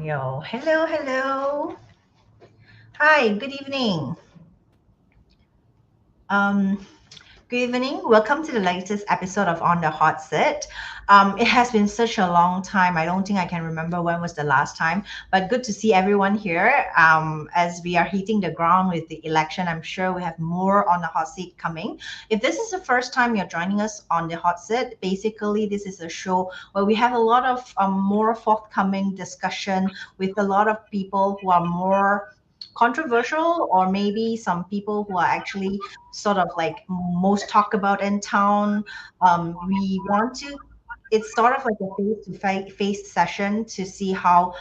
Yo, hello, hello. Hi, good evening. Um, Good evening. Welcome to the latest episode of On the Hot Seat. It has been such a long time. I don't think I can remember when was the last time, but good to see everyone here. As we are hitting the ground with the election, I'm sure we have more on the hot seat coming. If this is the first time you're joining us on the hot seat, basically this is a show where we have a lot of more forthcoming discussion with a lot of people who are more controversial, or maybe some people who are actually sort of like most talked about in town. We want to, it's sort of like a face-to-face session to see how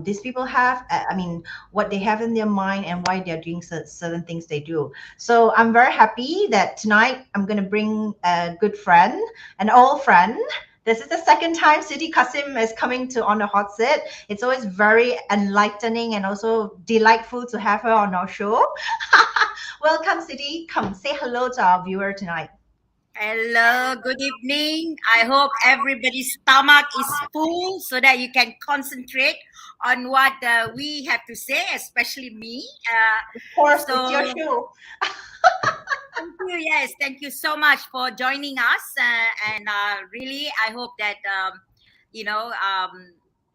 these people have, I mean, what they have in their mind and why they're doing certain things they do. So I'm very happy that tonight I'm going to bring a good friend, an old friend. This is the second time Siti Kasim is coming to On the Hot Seat. It's always very enlightening and also delightful to have her on our show. Welcome, Siti. Come say hello to our viewer tonight. Hello, good evening. I hope everybody's stomach is full so that you can concentrate on what we have to say, especially me. Of course, it's your show. Thank you. Yes, thank you so much for joining us. And really, I hope that,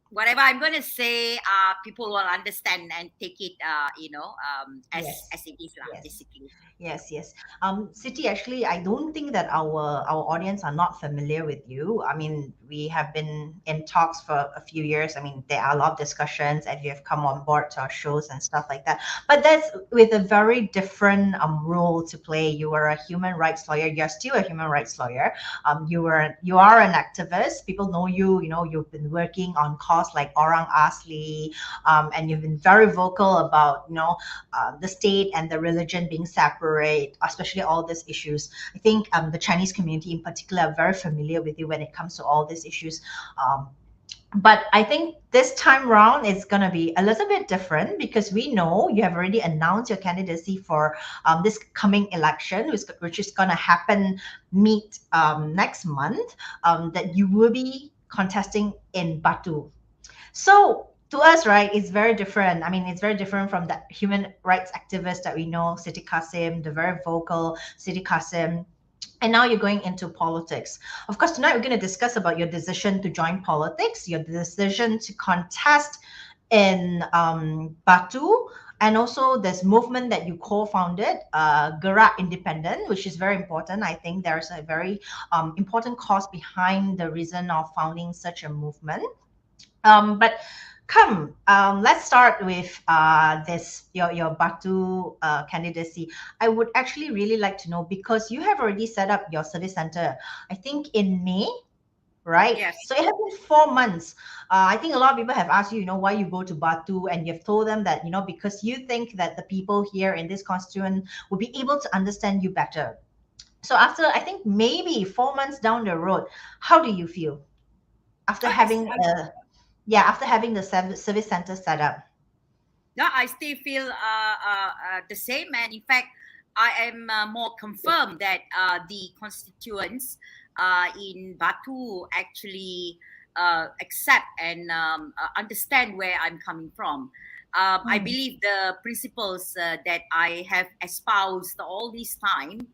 whatever I'm going to say, people will understand and take it, as it is, basically. Yes. Siti, actually, I don't think that our audience are not familiar with you. I mean, we have been in talks for a few years. I mean, there are a lot of discussions, and you have come on board to our shows and stuff like that. But that's with a very different role to play. You were a human rights lawyer. You're still a human rights lawyer. You are an activist. People know you. You know, you've been working on cause like Orang Asli, and you've been very vocal about the state and the religion being separate, especially all these issues. I think the Chinese community in particular are very familiar with you when it comes to all these issues. But I think this time round it's going to be a little bit different because we know you have already announced your candidacy for this coming election, which is going to happen next month, that you will be contesting in Batu. So to us, right, it's very different. I mean, it's very different from the human rights activists that we know, Siti Kasim, the very vocal Siti Kasim. And now you're going into politics. Of course, tonight we're going to discuss about your decision to join politics, your decision to contest in Batu, and also this movement that you co-founded, Gerak Independent, which is very important. I think there's a very important cause behind the reason of founding such a movement. But let's start with this your Batu candidacy. I would actually really like to know, because you have already set up your service center, I think in May, right? Yes. So it has been 4 months. I think a lot of people have asked you, why you go to Batu, and you've told them that, because you think that the people here in this constituent will be able to understand you better. So after, I think maybe 4 months down the road, how do you feel after having the service center set up? No, I still feel the same, and in fact, I am more confirmed that the constituents in Batu actually accept and understand where I'm coming from. I believe the principles that I have espoused all this time,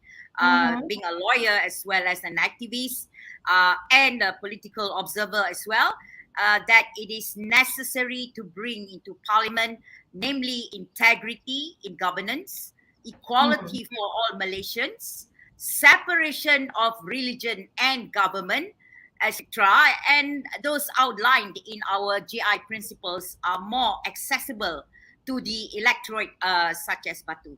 being a lawyer as well as an activist and a political observer as well, that it is necessary to bring into parliament, namely integrity in governance, equality for all Malaysians, separation of religion and government, etc. And those outlined in our GI principles are more accessible to the electorate such as Batu.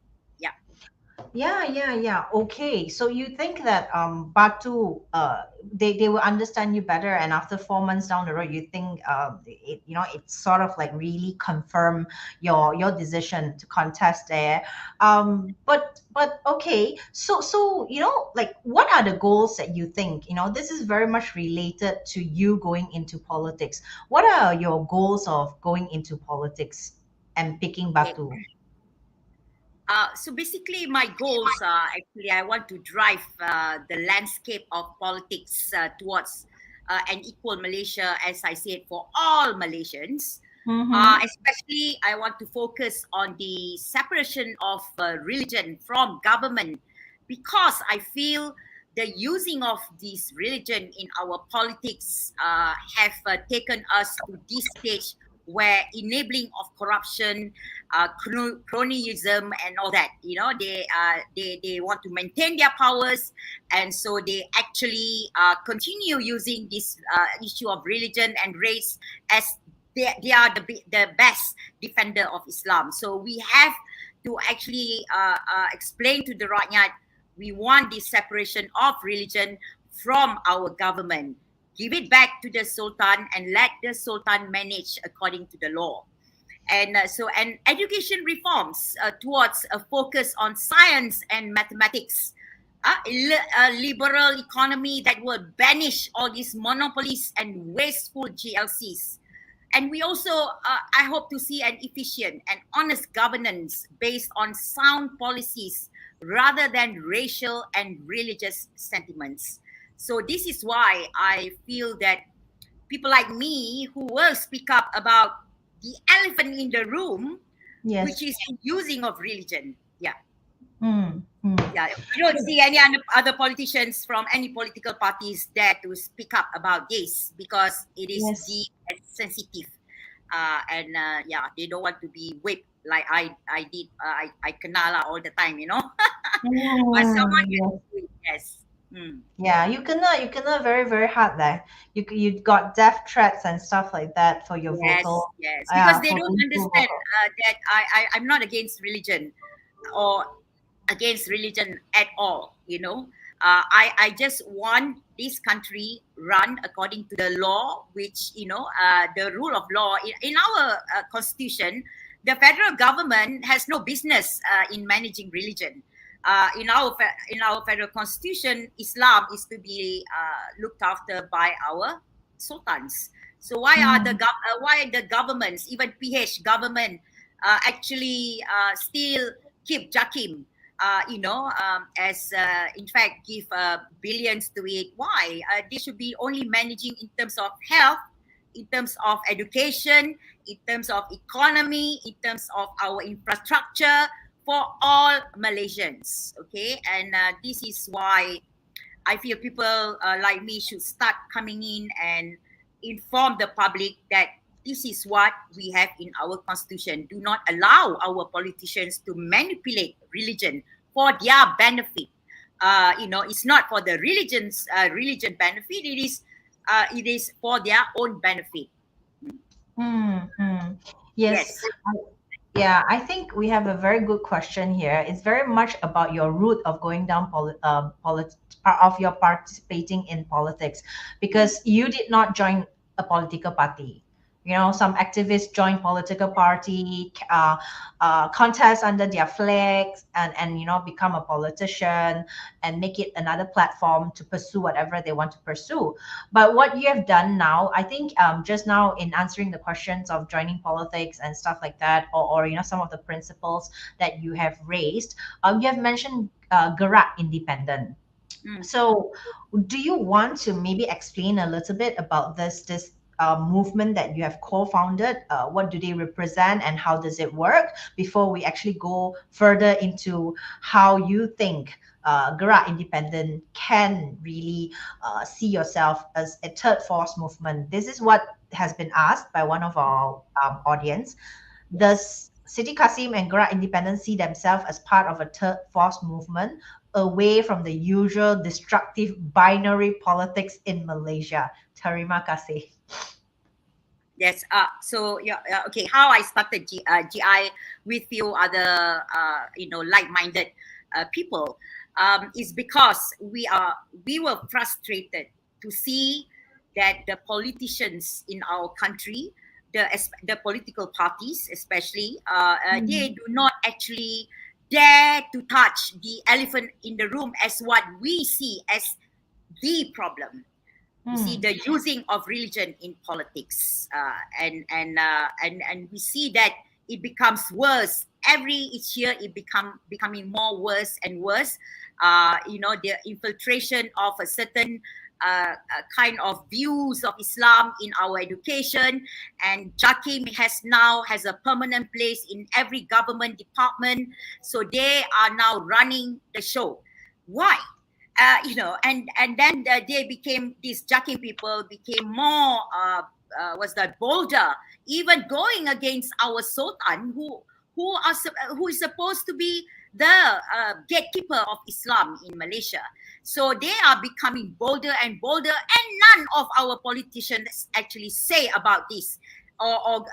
Yeah. Okay. So you think that Batu, they will understand you better, and after 4 months down the road, you think it's sort of like really confirm your decision to contest there. But okay. So like, what are the goals that you think? This is very much related to you going into politics. What are your goals of going into politics and picking Batu? So basically, my goals are actually I want to drive the landscape of politics towards an equal Malaysia, as I said, for all Malaysians. Especially, I want to focus on the separation of religion from government, because I feel the using of this religion in our politics have taken us to this stage where enabling of corruption, cronyism, and all that. They want to maintain their powers, and so they actually continue using this issue of religion and race as they are the best defender of Islam. So we have to actually explain to the Rakyat, we want this separation of religion from our government. Give it back to the Sultan and let the Sultan manage according to the law. And education reforms towards a focus on science and mathematics. A liberal economy that will banish all these monopolies and wasteful GLCs. And we also, I hope to see an efficient and honest governance based on sound policies rather than racial and religious sentiments. So this is why I feel that people like me who will speak up about the elephant in the room, which is the using of religion. Yeah. Yeah. You don't see any other politicians from any political parties there to speak up about this, because it is deep and sensitive. They don't want to be whipped like I did. I kenala all the time, But someone Yeah, you kena very, very hard there. You got death threats and stuff like that for your vocal. Yes, because they don't understand that I'm not against religion or against religion at all, I just want this country run according to the law, which, the rule of law. In our constitution, the federal government has no business in managing religion. In our federal constitution, Islam is to be looked after by our sultans. So why are the governments, even PH government, actually still keep Jakim? In fact, give billions to it. Why? They should be only managing in terms of health, in terms of education, in terms of economy, in terms of our infrastructure for all Malaysians. Okay, and this is why I feel people like me should start coming in and inform the public that this is what we have in our constitution. Do not allow our politicians to manipulate religion for their benefit. It's not for the religion benefit. It is for their own benefit. Yes. Yeah, I think we have a very good question here. It's very much about your route of going down of your participating in politics, because you did not join a political party. Some activists join political party, contest under their flags, and become a politician and make it another platform to pursue whatever they want to pursue. But what you have done now, I think, just now in answering the questions of joining politics and stuff like that, or some of the principles that you have raised, you have mentioned Gerak Independent. So, do you want to maybe explain a little bit about this movement that you have co-founded? What do they represent and how does it work, before we actually go further into how you think Gerak Independent can really see yourself as a third force movement? This is what has been asked by one of our audience. Does Siti Kasim and Gerak Independent see themselves as part of a third force movement away from the usual destructive binary politics in Malaysia? Terima kasih. Yes. Okay. How I started GI with few other like-minded people is because we were frustrated to see that the politicians in our country, the political parties especially, they do not actually dare to touch the elephant in the room as what we see as the problem. You see the using of religion in politics, and we see that it becomes worse each year. It becoming more worse and worse. The infiltration of a certain kind of views of Islam in our education, and Jakim has a permanent place in every government department, so they are now running the show. Why? And then they became, these Jakim people became more bolder, even going against our Sultan, who is supposed to be the gatekeeper of Islam in Malaysia. So they are becoming bolder and bolder, and none of our politicians actually say about this or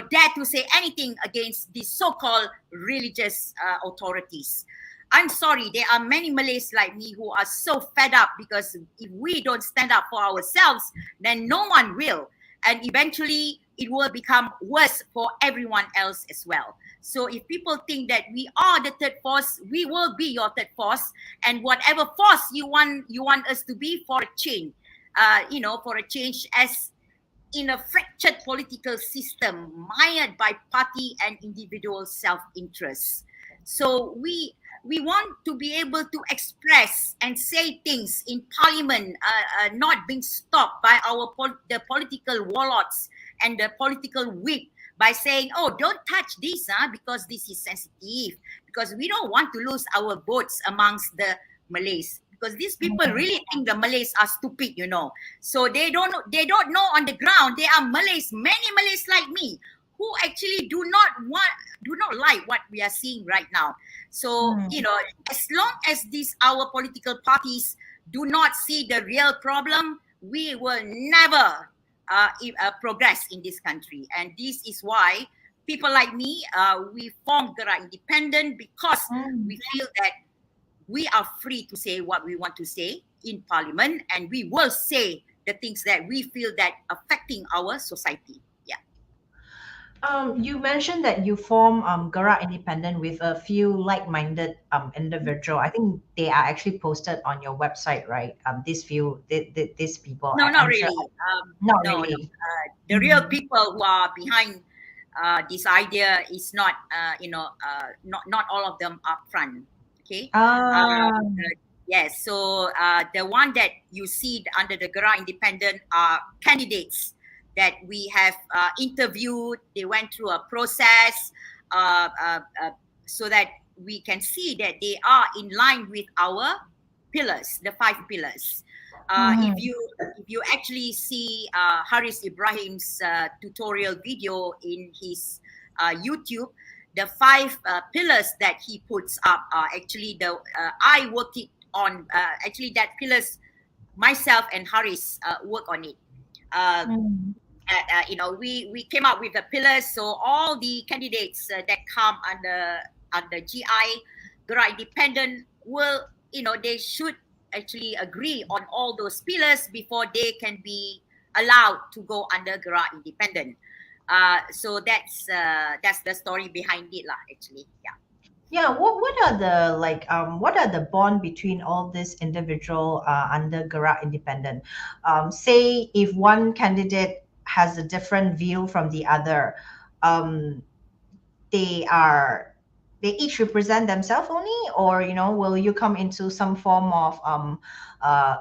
dare to say anything against these so-called religious authorities. I'm sorry, there are many Malays like me who are so fed up, because if we don't stand up for ourselves, then no one will. And eventually it will become worse for everyone else as well. So if people think that we are the third force, we will be your third force. And whatever force you want us to be for a change, for a change as in a fractured political system mired by party and individual self-interest. So we want to be able to express and say things in parliament, not being stopped by the political warlords and the political whip by saying, oh, don't touch this because this is sensitive, because we don't want to lose our votes amongst the Malays, because these people really think the Malays are stupid, So they don't know on the ground. There are Malays, many Malays like me, who actually do not like what we are seeing right now. So, as long as our political parties do not see the real problem, we will never progress in this country. And this is why people like me, we formed Gerak Independent, because we feel that we are free to say what we want to say in parliament, and we will say the things that we feel that affecting our society. You mentioned that you form Gerak Independent with a few like-minded individual. I think they are actually posted on your website, right? These people. No, not really. Not no, really. No. The real people who are behind this idea is not, not all of them up front. Okay. Yes. So the one that you see under the Gerak Independent are candidates that we have interviewed. They went through a process so that we can see that they are in line with our pillars, the 5 pillars. If you actually see Haris Ibrahim's tutorial video in his YouTube, the 5 pillars that he puts up are actually I worked it on. Actually, that pillars, myself and Haris work on it. We came up with the pillars, so all the candidates that come under GI, Gerak Independent, will, they should actually agree on all those pillars before they can be allowed to go under Gerak Independent. So that's the story behind it, actually. Yeah, what are the bond between all these individual under Gerak Independent? Say if one candidate has a different view from the other, they each represent themselves only, or will you come into some form of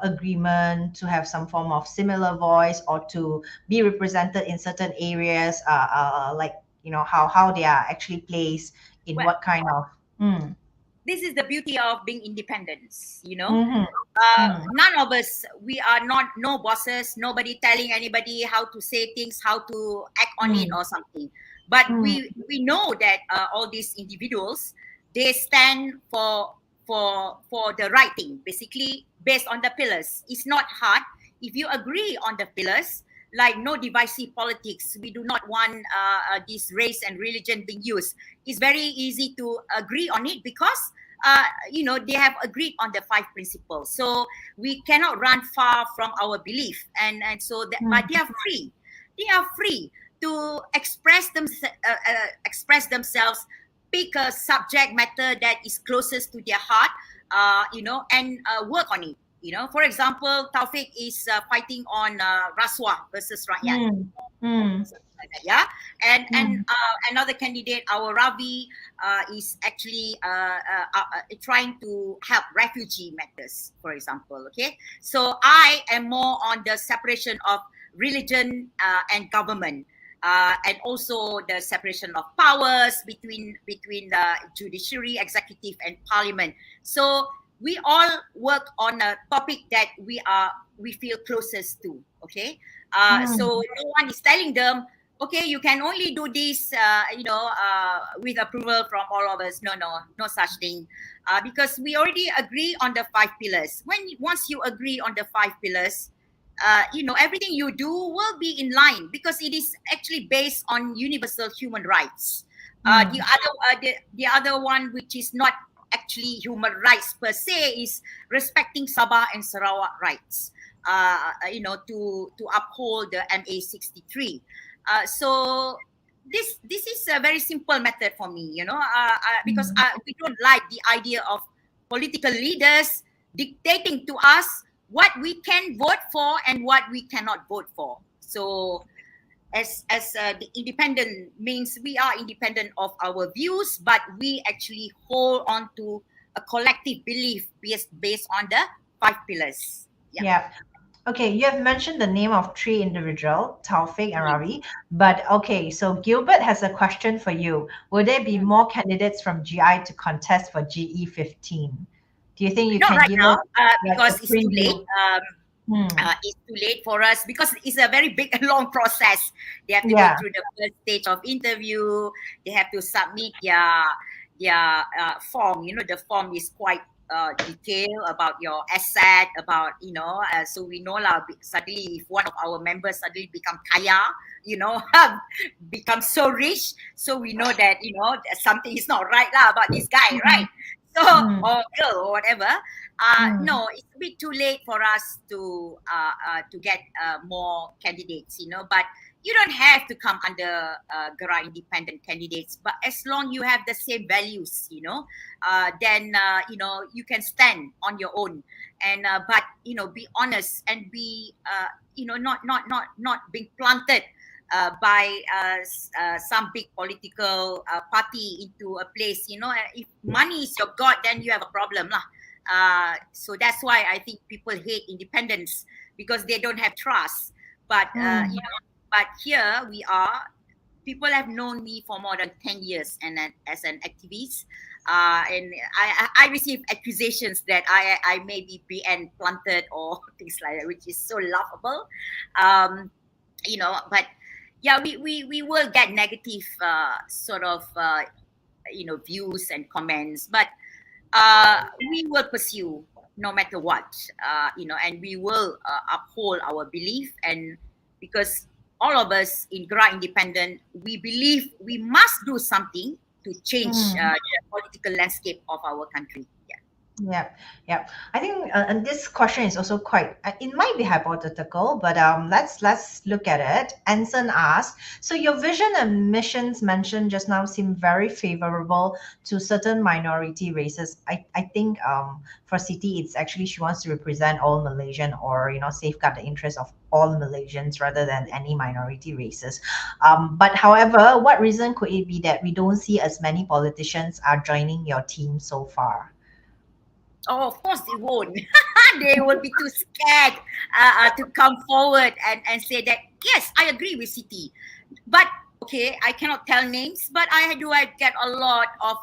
agreement to have some form of similar voice, or to be represented in certain areas, how they are actually placed in what kind of This is the beauty of being independent, None of us, we are no bosses, nobody telling anybody how to say things, how to act on it or something. But we know that all these individuals, they stand for the right thing, basically based on the pillars. It's not hard. If you agree on the pillars, like no divisive politics, we do not want this race and religion being used. It's very easy to agree on it, because they have agreed on the 5 principles. So we cannot run far from our belief, and so that, but they are free. They are free to express themselves, pick a subject matter that is closest to their heart, and work on it. For example, Taufik is fighting on Rasuah versus Rakyat. like that, yeah. And another candidate, our Ravi, is actually trying to help refugee matters, for example. Okay, so I am more on the separation of religion and government. And also the separation of powers between the judiciary, executive, and parliament. So we all work on a topic that we feel closest to. Okay, so no one is telling them, okay, you can only do this, with approval from all of us. No such thing, because we already agree on the 5 pillars. Once you agree on the 5 pillars, everything you do will be in line because it is actually based on universal human rights. The other one, which is not actually human rights per se, is respecting Sabah and Sarawak rights. To uphold the MA 63. So this is a very simple method for me, because we don't like the idea of political leaders dictating to us what we can vote for and what we cannot vote for. So as the independent means we are independent of our views, but we actually hold on to a collective belief based on the 5 pillars. Yeah. Okay, you have mentioned the name of 3 individuals, Taufik and Ravi. But okay, so Gilbert has a question for you. Will there be more candidates from GI to contest for GE 15? Do you think you Not can right give now, us because a it's too late. preview? It's too late for us because it's a very big and long process. They have to Yeah. go through the first stage of interview. They have to submit their form. The form is quite detailed about your asset, about so we know suddenly if one of our members suddenly become kaya, become so rich, so we know that something is not right about this guy, right? So or girl or whatever. No, it's a bit too late for us to get more candidates, but you don't have to come under Gerak Independent candidates, but as long you have the same values, then you can stand on your own, and but be honest and be not being planted by some big political party into a place. If money is your god, then you have a problem lah. So that's why I think people hate independence, because they don't have trust. But but here we are. People have known me for more than 10 years and as an activist. And I receive accusations that I may be BN planted or things like that, which is so laughable. But yeah, we will get negative views and comments, but we will pursue no matter what, and we will uphold our belief, and because all of us in Gerak Independent, we believe we must do something to change the political landscape of our country. Yeah. I think and this question is also quite. It might be hypothetical, but let's look at it. Anson asked, so your vision and missions mentioned just now seem very favorable to certain minority races. I think for Siti, it's actually she wants to represent all Malaysian, or safeguard the interests of all Malaysians rather than any minority races. But however, what reason could it be that we don't see as many politicians are joining your team so far? Oh, of course they won't. They will be too scared to come forward and say that, yes, I agree with Siti. But, okay, I cannot tell names, but I get a lot of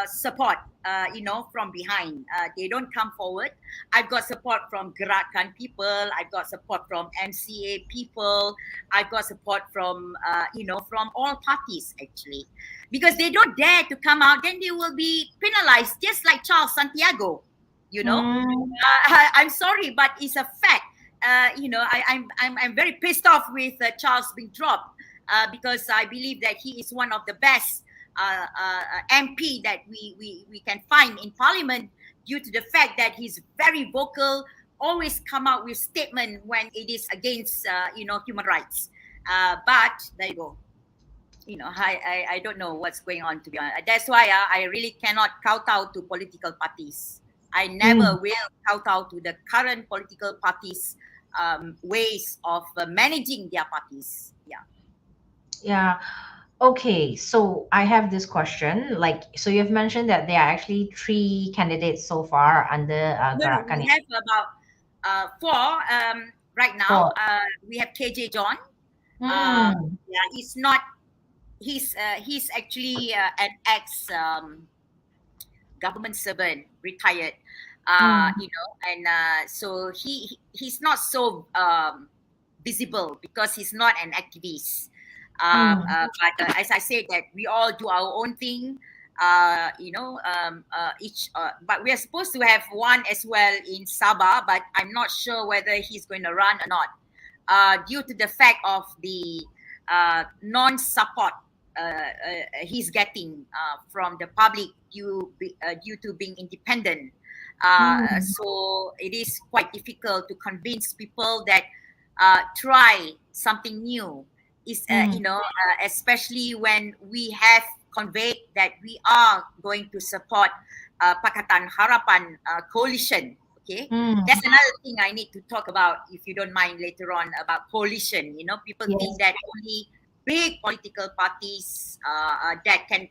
support, from behind. They don't come forward. I've got support from Gerakan people. I've got support from MCA people. I've got support from, from all parties, actually. Because they don't dare to come out, then they will be penalized, just like Charles Santiago, I'm sorry, but it's a fact. I'm very pissed off with Charles being dropped because I believe that he is one of the best MP that we can find in Parliament, due to the fact that he's very vocal, always come out with statement when it is against human rights. But there you go. I don't know what's going on, to be honest. That's why I really cannot kowtow to political parties. I never will kowtow to the current political parties' ways of managing their parties. Yeah. Yeah. Okay, so I have this question. Like, so you've mentioned that there are actually three candidates so far under No, Gerakan. we have about four right now. Four. We have KJ John. Hmm. Yeah, he's actually an ex government servant, retired. And so he's not so visible because he's not an activist. But as I said, that we all do our own thing. But we are supposed to have one as well in Sabah, but I'm not sure whether he's going to run or not, due to the fact of the non-support he's getting from the public due to being independent. So it is quite difficult to convince people that try something new. Especially when we have conveyed that we are going to support Pakatan Harapan coalition. Okay, that's another thing I need to talk about, if you don't mind, later on, about coalition. People think that only big political parties that can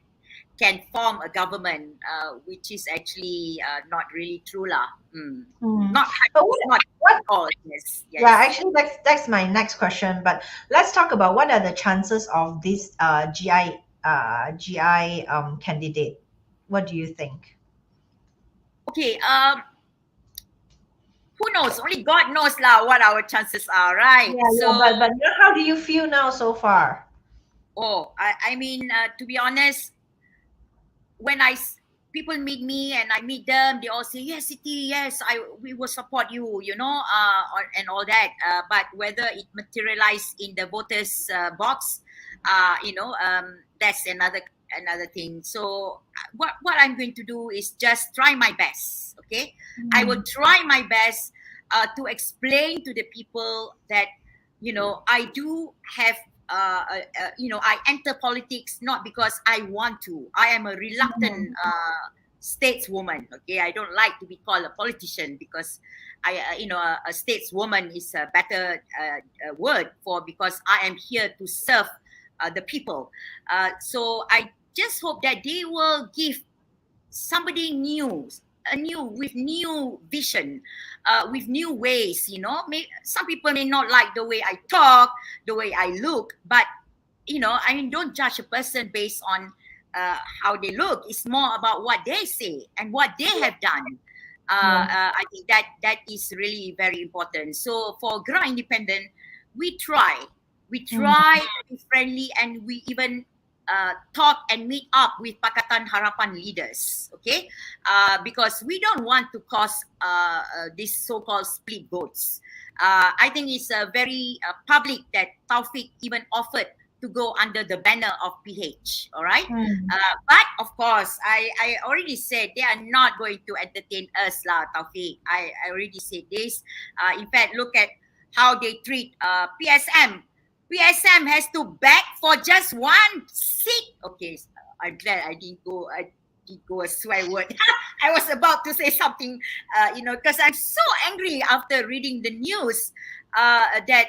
form a government, which is actually not really true lah. Not at all. Yes. Yeah, actually, that's my next question. But let's talk about what are the chances of this GI candidate. What do you think? Okay. Who knows? Only God knows lah what our chances are, right? But how do you feel now so far? Oh, I mean, to be honest, when people meet me and I meet them, they all say, yes, Siti, yes, we will support you, and all that. But whether it materialized in the voters box, that's another thing. So what I'm going to do is just try my best. Okay, I will try my best to explain to the people that I do have. I enter politics not because I want to. I am a reluctant stateswoman. Okay, I don't like to be called a politician because a stateswoman is a better word because I am here to serve the people. So I just hope that they will give somebody new, with new vision, with new ways. Some people may not like the way I talk, the way I look, but don't judge a person based on how they look. It's more about what they say and what they have done. I think that is really very important. So for Gerak Independent, we try to be friendly, and we even talk and meet up with Pakatan Harapan leaders, okay? Because we don't want to cause this so-called split votes. I think it's very public that Taufik even offered to go under the banner of PH, all right? But of course, I already said they are not going to entertain us, lah, Taufik. I already said this. In fact, look at how they treat PSM. PSM has to beg for just one seat. Okay, I'm glad I didn't go a swear word. I was about to say something, because I'm so angry after reading the news that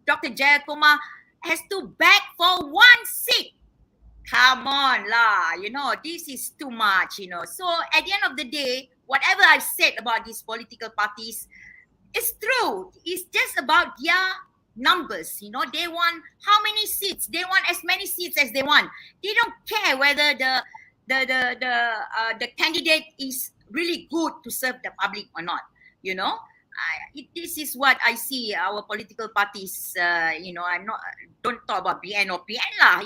Dr. Jayakumar has to beg for one seat. Come on lah, this is too much, So at the end of the day, whatever I've said about these political parties is true. It's just about their numbers. They want how many seats? They want as many seats as they want. They don't care whether the candidate is really good to serve the public or not. This is what I see our political parties. Don't talk about BN or PN lah.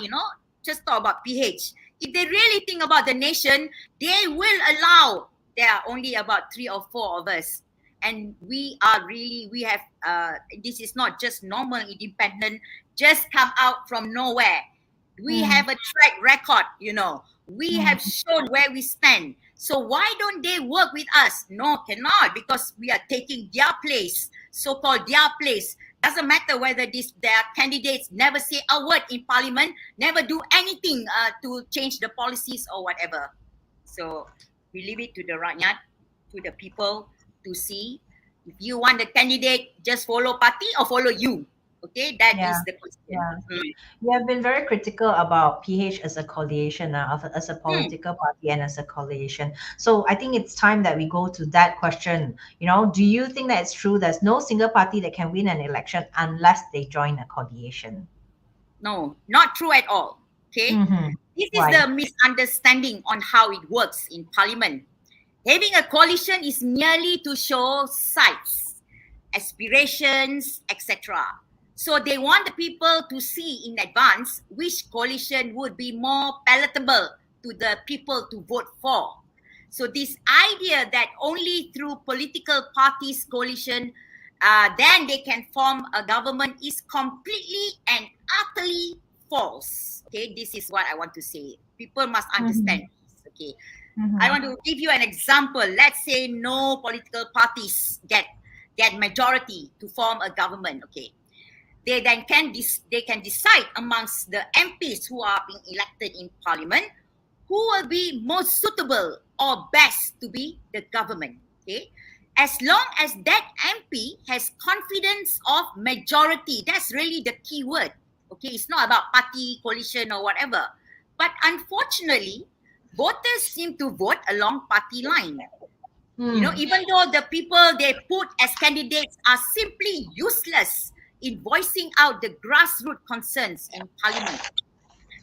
Just talk about PH. If they really think about the nation, they will allow there are only about 3 or 4 of us. And we have, this is not just normal independent, just come out from nowhere. We have a track record, We have shown where we stand. So why don't they work with us? No, cannot, because we are taking their place, so-called their place. Doesn't matter whether their candidates never say a word in parliament, never do anything to change the policies or whatever. So we leave it to the rakyat, to the people, to see if you want the candidate, just follow party or follow you. Okay, that is Yeah. the question. Yeah. You have been very critical about PH as a coalition, as a political party and as a coalition. So I think it's time that we go to that question. Do you think that it's true there's no single party that can win an election unless they join a coalition? No, not true at all. Okay, this is Why? the misunderstanding on how it works in Parliament. Having a coalition is merely to show sides, aspirations, etc. So they want the people to see in advance which coalition would be more palatable to the people to vote for. So this idea that only through political parties coalition, then they can form a government is completely and utterly false. Okay, this is what I want to say. People must understand this. Okay, I want to give you an example. Let's say no political parties get majority to form a government. Okay, they then can decide amongst the MPs who are being elected in Parliament who will be most suitable or best to be the government. Okay, as long as that MP has confidence of majority, that's really the key word. Okay, it's not about party, coalition or whatever. But unfortunately, voters seem to vote along party line. Even though the people they put as candidates are simply useless in voicing out the grassroots concerns in Parliament.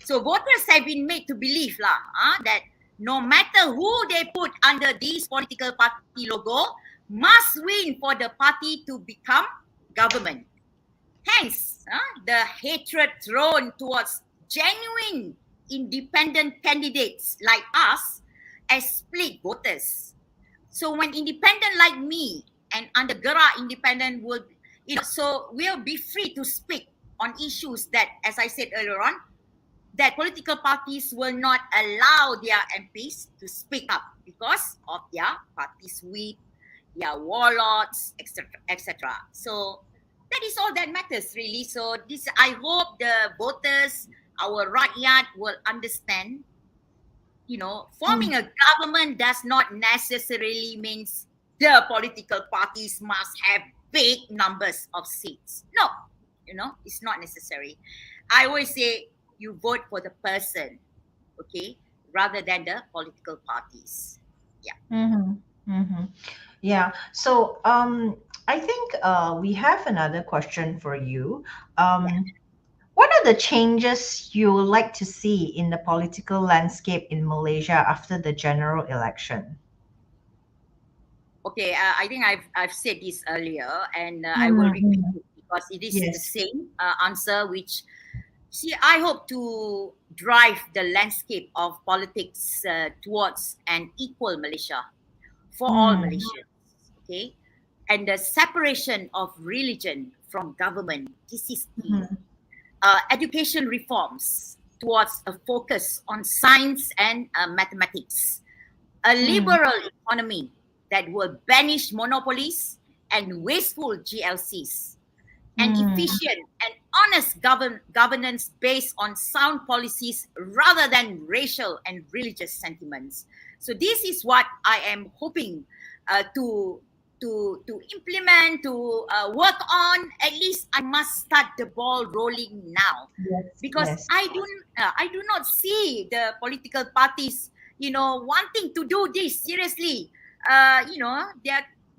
So voters have been made to believe that no matter who they put under this political party logo, must win for the party to become government. Hence, the hatred thrown towards genuine independent candidates like us as split voters. So when independent like me and under Gerak Independent will be free to speak on issues that, as I said earlier on, that political parties will not allow their MPs to speak up because of their party's weak, their warlords, etc. So that is all that matters, really. So I hope the voters, our rakyat, will understand. Forming a government does not necessarily means the political parties must have big numbers of seats. No, it's not necessary. I always say you vote for the person, okay, rather than the political parties. Yeah. So I think we have another question for you. What are the changes you would like to see in the political landscape in Malaysia after the general election? Okay, I think I've said this earlier, and I will repeat it because it is the same answer. Which, I hope to drive the landscape of politics towards an equal Malaysia for all Malaysians. Okay, and the separation of religion from government. This is key. Education reforms towards a focus on science and mathematics, a liberal economy that will banish monopolies and wasteful GLCs, and efficient and honest governance based on sound policies rather than racial and religious sentiments. So this is what I am hoping to implement, to work on. At least I must start the ball rolling now, because I do not see the political parties, wanting to do this seriously.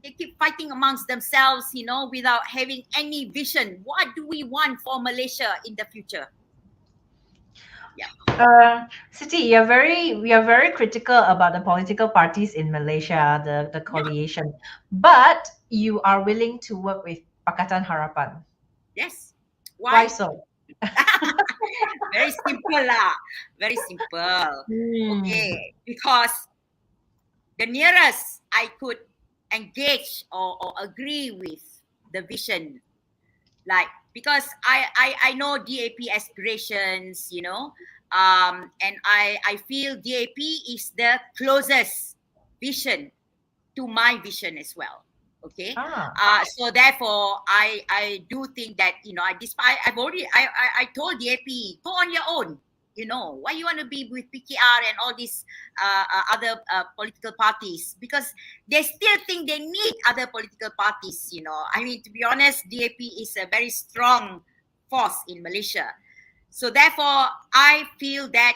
They keep fighting amongst themselves, without having any vision. What do we want for Malaysia in the future? Siti, we are very critical about the political parties in Malaysia, the coalition, but you are willing to work with Pakatan Harapan. Yes. Why so? Very simple lah. Very simple. Okay, because the nearest I could engage or agree with the vision, because I know DAP aspirations, and I feel DAP is the closest vision to my vision as well. Okay. So therefore, I do think that I told DAP, go on your own. Why you want to be with PKR and all these other political parties? Because they still think they need other political parties. To be honest, DAP is a very strong force in Malaysia. So therefore, I feel that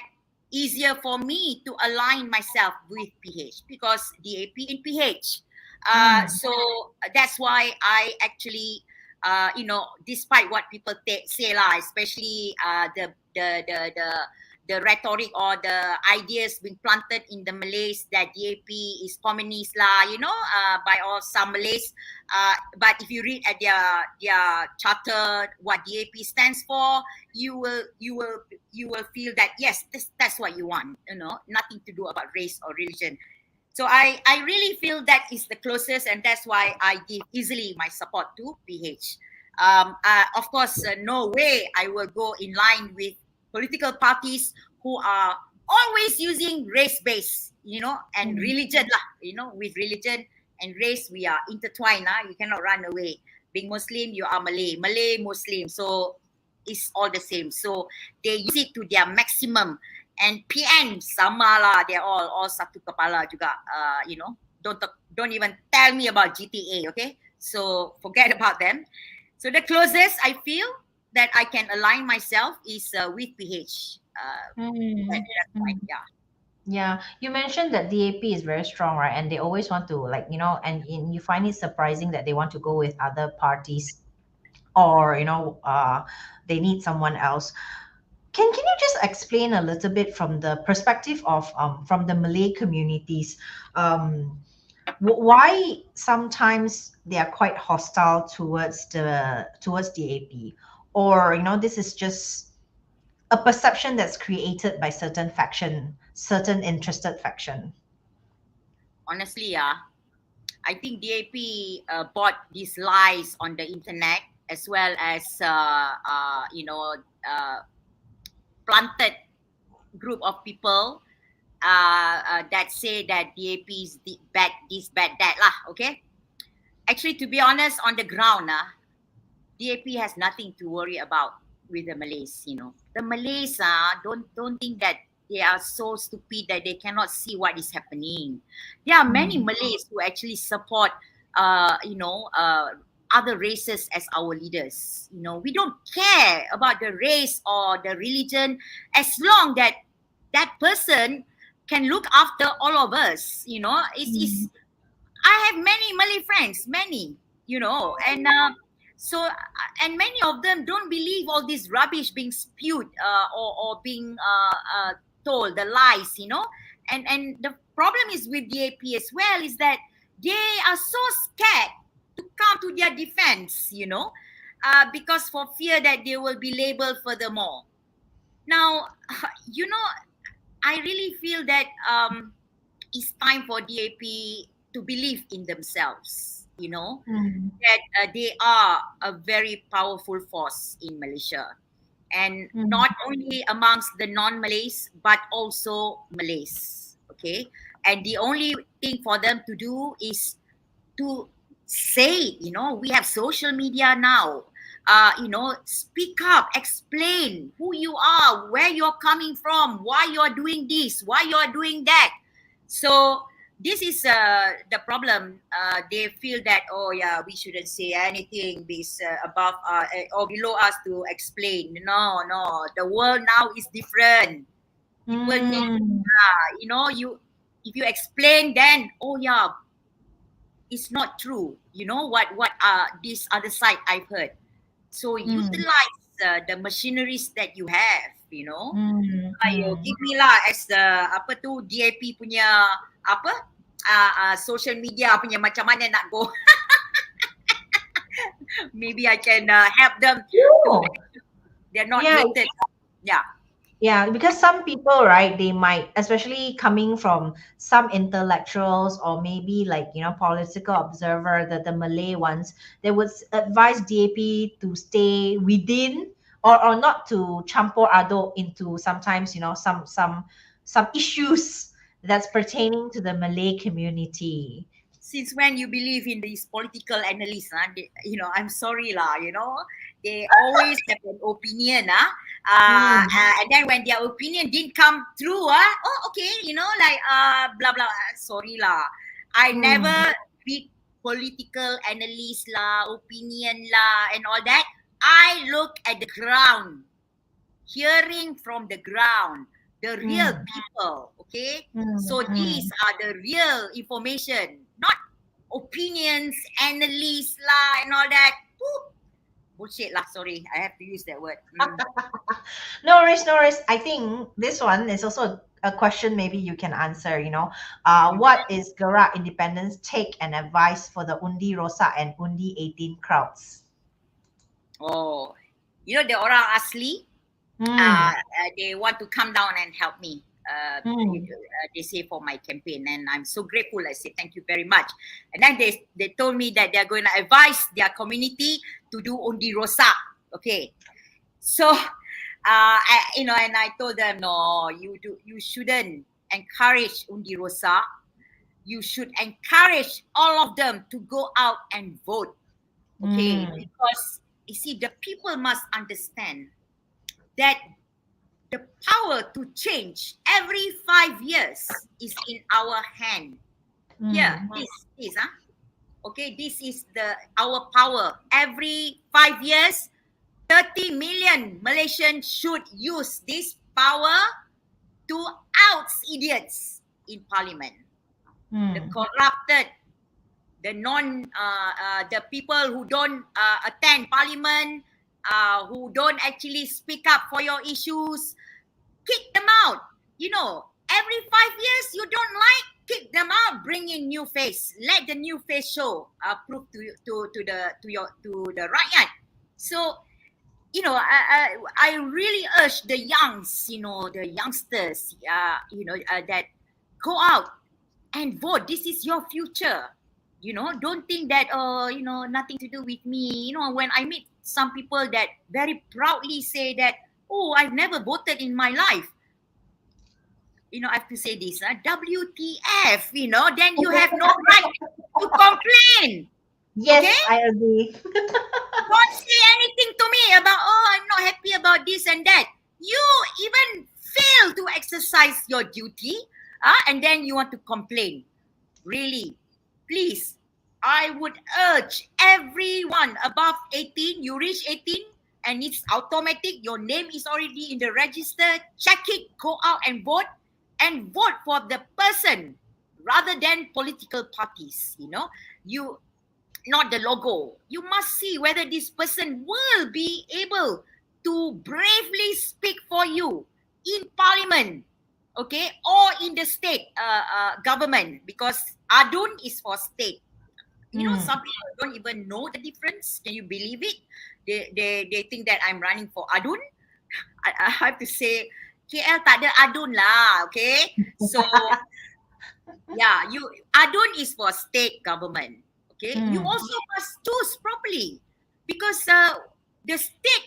easier for me to align myself with PH because DAP in PH. So that's why I actually, despite what people say lah, especially the rhetoric or the ideas being planted in the Malays that DAP is communist lah, by all some Malays. But if you read at their charter what DAP stands for, you will feel that yes, that's what you want, nothing to do about race or religion. So I really feel that is the closest, and that's why I give easily my support to PH. Of course, no way I will go in line with political parties who are always using race-based, and religion lah, with religion and race, we are intertwined. You cannot run away. Being Muslim, you are Malay. Malay, Muslim. So it's all the same. So they use it to their maximum. And PN, sama lah. They're all satu kepala juga. Don't even tell me about GTA, okay? So forget about them. So the closest I feel that I can align myself is with PH. That's fine, yeah. Yeah, you mentioned that DAP is very strong, right? And they always want to, and you find it surprising that they want to go with other parties, or they need someone else. Can you just explain a little bit from the perspective of from the Malay communities, why sometimes they are quite hostile towards DAP, or this is just a perception that's created by certain interested faction? Honestly, I think DAP bought these lies on the internet, as well as planted group of people that say that DAP is bad this, bad that lah. Okay, actually, to be honest, on the ground, DAP has nothing to worry about with the Malays. The Malays don't think that they are so stupid that they cannot see what is happening. There are many Malays who actually support other races as our leaders. We don't care about the race or the religion, as long that that person can look after all of us. I have many Malay friends, many, and and many of them don't believe all this rubbish being spewed or being told, the lies, and the problem is with DAP as well, is that they are so scared to come to their defense, because for fear that they will be labeled furthermore. Now, I really feel that it's time for DAP to believe in themselves, that they are a very powerful force in Malaysia. And not only amongst the non-Malays, but also Malays, okay? And the only thing for them to do is to say, we have social media now, speak up, explain who you are, where you're coming from, why you're doing this, why you're doing that. So this is the problem. They feel that, we shouldn't say anything above or below us to explain. No, the world now is different. People need, if you explain, then it's not true. What this other side I've heard. So utilize the machineries that you have. Ayo, give me lah as the DAP punya social media punya macam mana nak go. Maybe I can help them. They're not related. Yeah, because some people, right, they might, especially coming from some intellectuals or maybe political observer, the Malay ones, they would advise DAP to stay within or not to campur aduk into sometimes, some issues that's pertaining to the Malay community. Since when you believe in these political analysts, I'm sorry lah, they always have an opinion, and then when their opinion didn't come through, blah blah. Sorry lah, I never read political analyst lah, opinion lah, and all that. I look at the ground, hearing from the ground, the real people, okay? So these are the real information, not opinions, analysis lah, and all that. Bullshit lah, sorry, I have to use that word. No worries, no worries. I think this one is also a question maybe you can answer, what is Gerak Independent's take and advice for the Undi Rosak and Undi 18 crowds? Oh, the orang asli, they want to come down and help me. They say for my campaign, and I'm so grateful. I say thank you very much. And then they told me that they're going to advise their community to do undi rosak. Okay, so and I told them, no, you shouldn't encourage undi rosak. You should encourage all of them to go out and vote. Okay, because you see, the people must understand that the power to change every 5 years is in our hand. Okay, this is our power. Every 5 years, 30 million Malaysians should use this power to oust idiots in parliament. The corrupted, the people who don't attend parliament, who don't actually speak up for your issues, kick them out. Every 5 years you don't like, kick them out. Bring in new face. Let the new face show. Prove to the rakyat. So, I really urge the the youngsters, that go out and vote. This is your future. Don't think that nothing to do with me. When I meet some people that very proudly say that, oh, I've never voted in my life. I have to say this, WTF, then you have no right to complain. Yes, okay? I agree. Don't say anything to me about, oh, I'm not happy about this and that. You even fail to exercise your duty, and then you want to complain. Really, please, I would urge everyone above 18, you reach 18, and it's automatic, your name is already in the register, check it, go out and vote for the person rather than political parties, you, not the logo. You must see whether this person will be able to bravely speak for you in parliament, okay, or in the state government, because ADUN is for state. Some people don't even know the difference. Can you believe it? They think that I'm running for ADUN. I have to say, KL tak ada ADUN lah, okay? So, yeah, ADUN is for state government, okay? You also must choose properly, because the state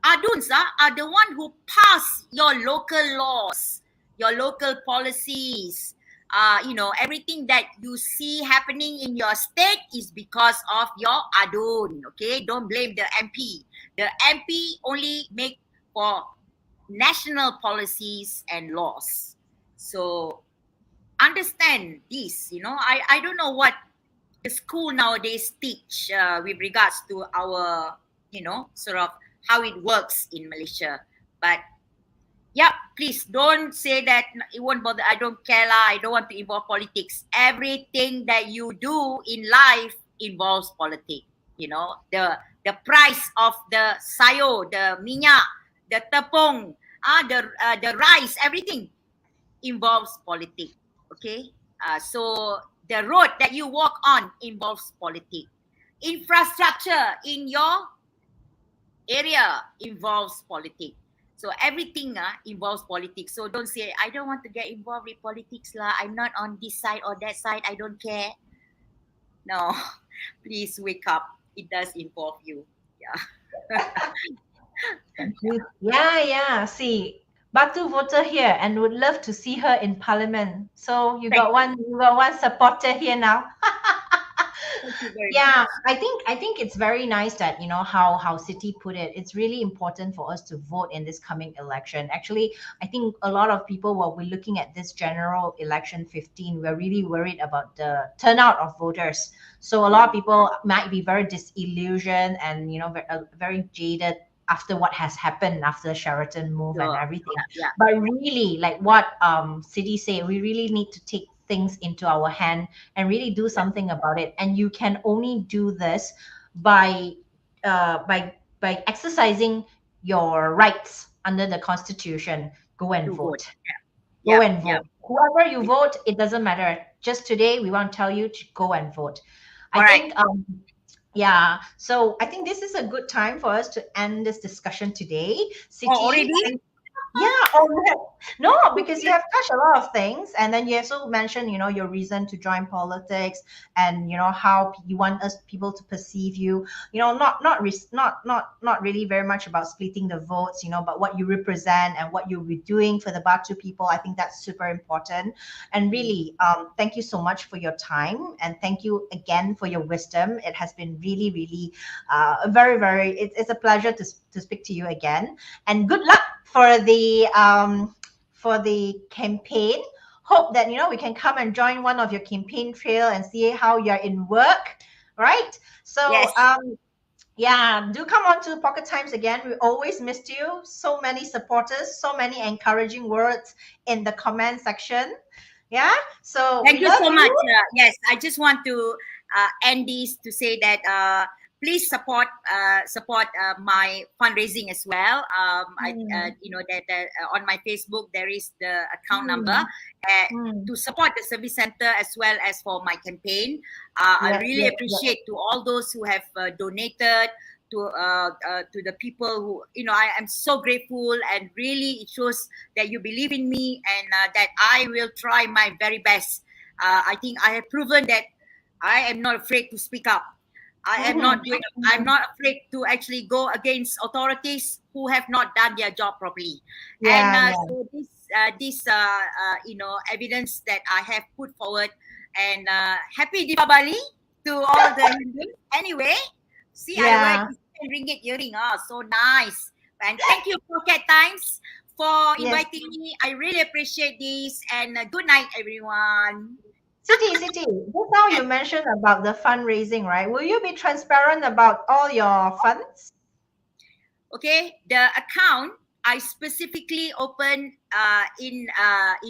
ADUNs are the one who pass your local laws, your local policies. Everything that you see happening in your state is because of your ADUN, okay? Don't blame the MP. The MP only make for national policies and laws. So understand this, I don't know what the school nowadays teach with regards to our, sort of how it works in Malaysia. But yeah, please don't say that it won't bother. I don't care lah. I don't want to involve politics. Everything that you do in life involves politics. The price of the sayur, the minyak, the tepung, the rice, everything involves politics. Okay, so the road that you walk on involves politics. Infrastructure in your area involves politics. So everything involves politics. So don't say, I don't want to get involved with politics lah. I'm not on this side or that side. I don't care. No, please wake up. It does involve you. Yeah. Yeah. See, Batu voter here and would love to see her in parliament. So you got one supporter here now. Thank you very Yeah, much. I think it's very nice that how Siti put it. It's really important for us to vote in this coming election. Actually, I think a lot of people, while we're looking at this general election 15, we're really worried about the turnout of voters. So a lot of people might be very disillusioned and very jaded after what has happened after the Sheraton move and Sure. everything. Yeah. But really, like what Siti said, we really need to take things into our hand and really do something about it. And you can only do this by by exercising your rights under the Constitution. Go and To vote. vote. Go Yeah. and vote. Whoever you vote, it doesn't matter. Just today, we want to tell you to go and vote. I All right. think yeah. So I think this is a good time for us to end this discussion today. Siti, already? yeah. No, because you have touched a lot of things, and then you also mentioned, your reason to join politics, and how you want people to perceive you. Not really very much about splitting the votes, but what you represent and what you'll be doing for the Batu people. I think that's super important. And really, thank you so much for your time, and thank you again for your wisdom. It has been really, really, very, very. It's a pleasure to speak to you again, and good luck for the campaign. Hope that we can come and join one of your campaign trail and see how you're in work, right? So Yes. yeah, do come on to Pocketimes again. We always missed you. So many supporters, so many encouraging words in the comment section. Yeah, so Thank we you love so much. Yes, I just want to end this to say that please support my fundraising as well. That on my Facebook there is the account number to support the service center as well as for my campaign. I really appreciate to all those who have donated, to the people who I am so grateful, and really it shows that you believe in me and that I will try my very best. I think I have proven that I am not afraid to speak up. I'm not afraid to actually go against authorities who have not done their job properly. So this evidence that I have put forward, and happy Diwali to all the Hindus. Anyway, see, I wear this 10 ringgit earring. Oh, so nice. And thank you, Pocketimes, for inviting me. I really appreciate this. And good night, everyone. Siti, just now you mentioned about the fundraising, right? Will you be transparent about all your funds? Okay, the account I specifically opened in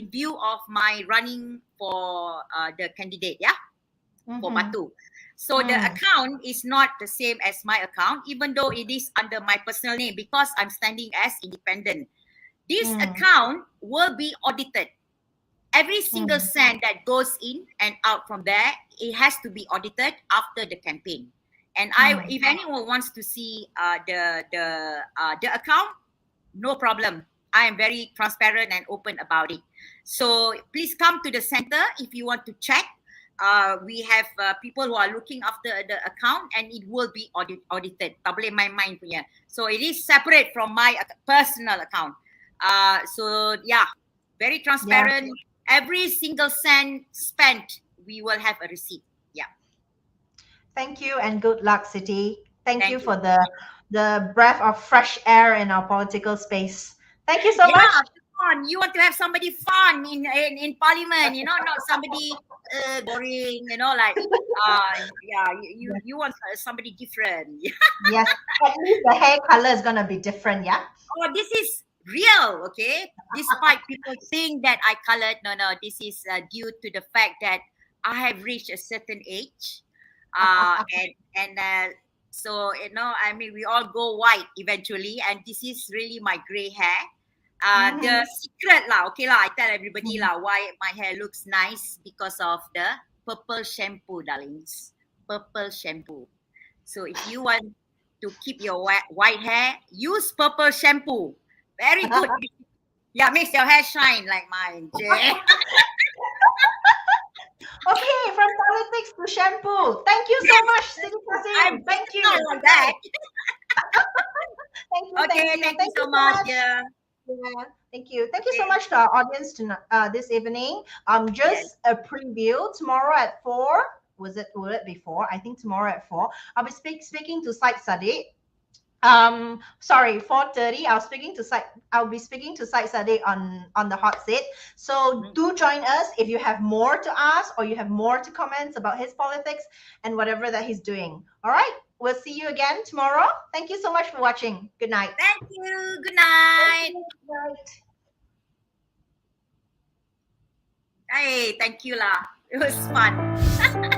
view of my running for the candidate, for Batu. So the account is not the same as my account, even though it is under my personal name, because I'm standing as independent. This account will be audited. Every single cent that goes in and out from there, it has to be audited after the campaign. And if anyone wants to see the account, no problem. I am very transparent and open about it. So please come to the center if you want to check. We have people who are looking after the account, and it will be audited. Tak boleh main-main punya. So it is separate from my personal account. So yeah, very transparent. Yeah. Every single cent spent, we will have a receipt. Yeah. Thank you and good luck, Siti. Thank you for the breath of fresh air in our political space. Thank you so much. Fun. You want to have somebody fun in parliament, not somebody boring, like you want somebody different. Yes, at least the hair color is gonna be different, yeah. Oh, this is real, okay? Despite people think that I colored, no, this is due to the fact that I have reached a certain age, so I mean, we all go white eventually, and this is really my gray hair. The secret lah, okay lah, I tell everybody lah why my hair looks nice, because of the purple shampoo, darlings. Purple shampoo. So if you want to keep your white hair, use purple shampoo. Very good. Yeah, makes your hair shine like mine. Okay, from politics to shampoo. Thank you so much, Siti Kasim. Thank you. On that. Thank you so much. Yeah. Thank you. Thank you so much to our audience this evening. Just a preview tomorrow at 4. will it be 4? I think tomorrow at 4. I'll be speaking to Syed Saddiq. Sorry, 4:30. I'll be speaking to Syed Saddiq on the hot seat. So do join us if you have more to ask or you have more to comments about his politics and whatever that he's doing. All right. We'll see you again tomorrow. Thank you so much for watching. Good night. Thank you. Good night. Good night. Hey, thank you lah. It was fun.